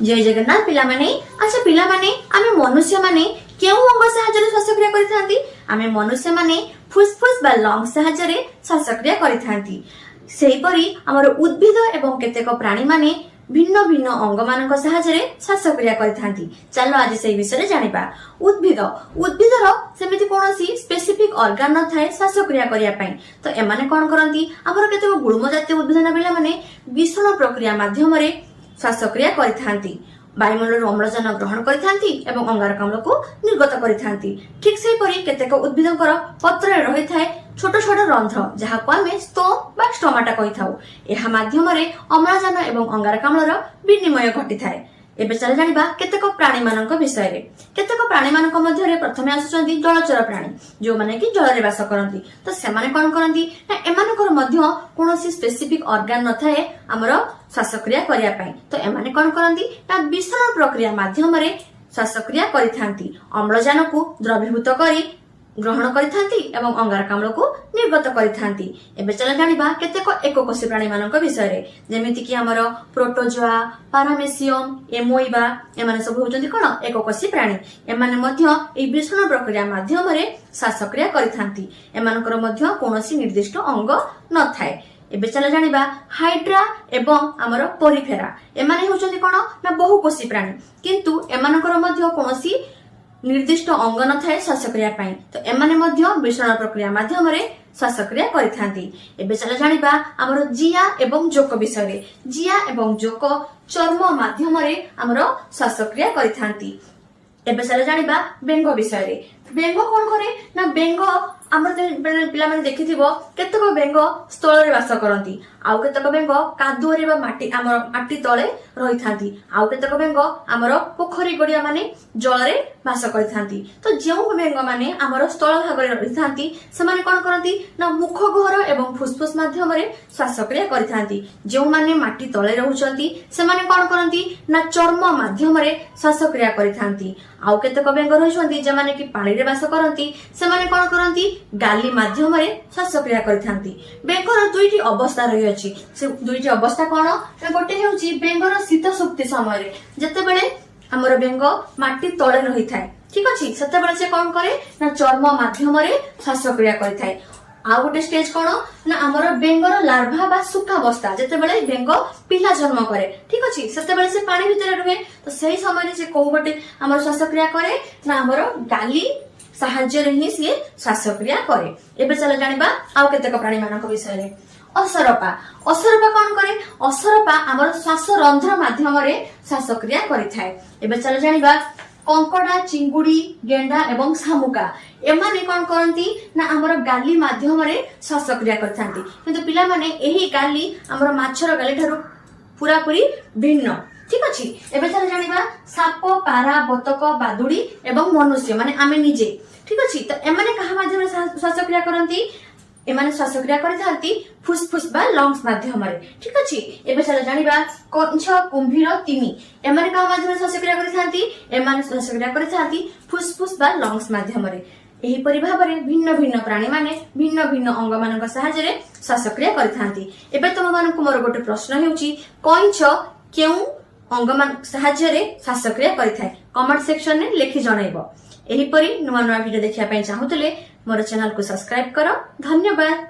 जय जगन्नाथ पिला माने। अच्छा पिला माने आमे मनुष्य माने केउ अंग सहायतारे श्वासक्रिया करिथांती? आमे मनुष्य माने फुसफुस बा लंग सहायतारे श्वासक्रिया करिथांती। सेही परी हमर उद्भिद एवं केतेक प्राणी माने भिन्न भिन्न अंग मानक सहायतारे श्वासक्रिया करिथांती। चलो आज सेही विषय जानिबा। उद्भिद उद्भिदर सेमिति कोनोसी स्पेसिफिक ऑर्गन न थाए श्वासक्रिया करिया पई। तो एमाने कोन करंती? हमर केतेक गुल्म जातीय उद्भिद ना पिला माने विषण प्रक्रिया माध्यमरे श्वासक्रिया करिथांती। वायुमंडल अम्लजान ग्रहण करिथांती एवं अंगारकाम्ल को निर्गत करिथांती। ठीक सेही परी केतेक उद्भिदकर पत्रे रहि थाए छोट छोट रंध्र जहाको आमे स्तोम बा स्टोमाटा कहिथाउ। एहा माध्यमरे अम्लजान एवं अंगारकाम्लर विनिमय घटी थाए। एबे चल जानिबा केतेक प्राणी मानक विषय रे। केतेक प्राणी मानक मध्यरे प्रथमे आसुचंदी जलचर प्राणी जो माने कि जल रे वास करंती। तो सेमाने कोन करंती ना एमानकर मध्य कोनोसी स्पेसिफिक ऑर्गन न थाए हमरो श्वासक्रिया करिया पई। तो एमाने कोन करंती ना विषण प्रक्रिया माध्यमरे श्वासक्रिया करिथांती। अम्लजान को द्रवीभूत करी ग्रहण करिथांती एवं अंगारकाम्ल को निर्गत करिथांती। एबे चल जानिबा केतेक एककोषी प्राणी मानक विषय रे। जेमिति कि हमर प्रोटोजोआ, पारामेसियम, एमोइबा एमाने सब होचंदी कोन एककोषी प्राणी। एमाने मध्य ए विषण प्रक्रिया माध्यमरे श्वासक्रिया करिथांती। एमानकर मध्य कोनोसी निर्दिष्ट अंग न थाए। एबे चल जानिबा हाइड्रा एवं हमर पोरिफेरा एमाने होचंदी कोन ना बहुकोषी प्राणी किंतु एमानकर मध्य कोनोसी निर्दिष्ट अंग न थाए श्वासक्रिया पई। तो एमाने मध्य विषण प्रक्रिया माध्यमरे श्वासक्रिया करिथांती। एबे चल जानिबा हमर जिया एवं जोक विषय रे। जिया एवं जोक चर्म माध्यमरे हमर श्वासक्रिया करिथांती। एबे चल जानिबा बेंग विषय रे। बेंग कोन करे ना बेंग हमर पिला माने देखिथिबो केतक बेंग स्थल रे वास करंती। आउ केतक बेंग कादुओ रे बा माटी तळे रहिथांती। आउ केतक बेंग हमर पोखरी गडिया माने जल रे वास करिथांती। तो जेउ बेंग माने हमर स्थल भाग रे रहिथांती से माने कोन करंती ना मुख गहर एवं फुसफुस माध्यमरे श्वासक्रिया करिथांती। जेउ माने माटी तळे रहुचंती से माने कोन करंती ना चर्म माध्यमरे श्वासक्रिया करिथांती। आउ केतक बेंग रहिचंती जे माने कि पानी रे वास करंती से माने कोन करंती गाली माध्यमरे श्वासक्रिया करिथांती। बेंगर दुईटी अवस्था रही अछि। से दुईटी अवस्था कोन ना गोटे हेउची बेंगर शीत सुप्ति समय रे जतेबेले हमर बेंग माटी तळे रही थाए। ठीक अछि सेतेबेले से कोन करे ना चर्म माध्यमरे श्वासक्रिया करिथाए। आ गोटे स्टेज कोन ना हमर बेंगर लार्भा बा सुखा अवस्था जतेबेले बेंग पिला जन्म करे। ठीक अछि सेतेबेले से पानी भितर रहे। तो सही समय से को गोटे हमर श्वासक्रिया करे ना हमर गाली साहाय्य रे ही से श्वासक्रिया करे। एबे चल जानिबा आउ केतेक प्राणी मानक विषय रे। असरपा असरपा कोन करे? असरपा हमर श्वास रंध्र माध्यमरे श्वासक्रिया करिथाए। एबे चल जानिबा कंकड़ा, चिंगुड़ी, गेंडा एवं शामुका एमाने कोन करंती ना हमर गाली माध्यमरे श्वासक्रिया करथांती। किंतु पिला माने एही गाली हमर माछर गाली थारु पूरा पूरी भिन्न। ठीक अछि एबे चल जानिबा साप, पारा, बतक, बादुड़ी एवं मनुष्य माने आमे निजे। ठीक अछि तो एमाने कहा माध्यमरे श्वासक्रिया करंती? एमाने श्वासक्रिया करिथांती फुसफुस बा लंग्स माध्यमरे। ठीक अछि एबे चल जानिबा कंछ, कुंभीर, तिमी एमाने कहा माध्यमरे श्वासक्रिया करिथांती? एमाने श्वासक्रिया करिथांती फुसफुस बा लंग्स माध्यमरे। एही परि भाबरे भिन्न भिन्न प्राणी माने भिन्न भिन्न अंग मानक सहायता रे श्वासक्रिया करिथांती। एबे तुम मानक मोर गोटे प्रश्न हेउची कंछ केउ अंग मान सहायता रे श्वासक्रिया करिथाय? कमेंट सेक्शन में लिखि जणाइबो। एही परि नुवा नुवा वीडियो देखिया पई चाहुतले मोर चैनल को सब्सक्राइब करो। धन्यवाद।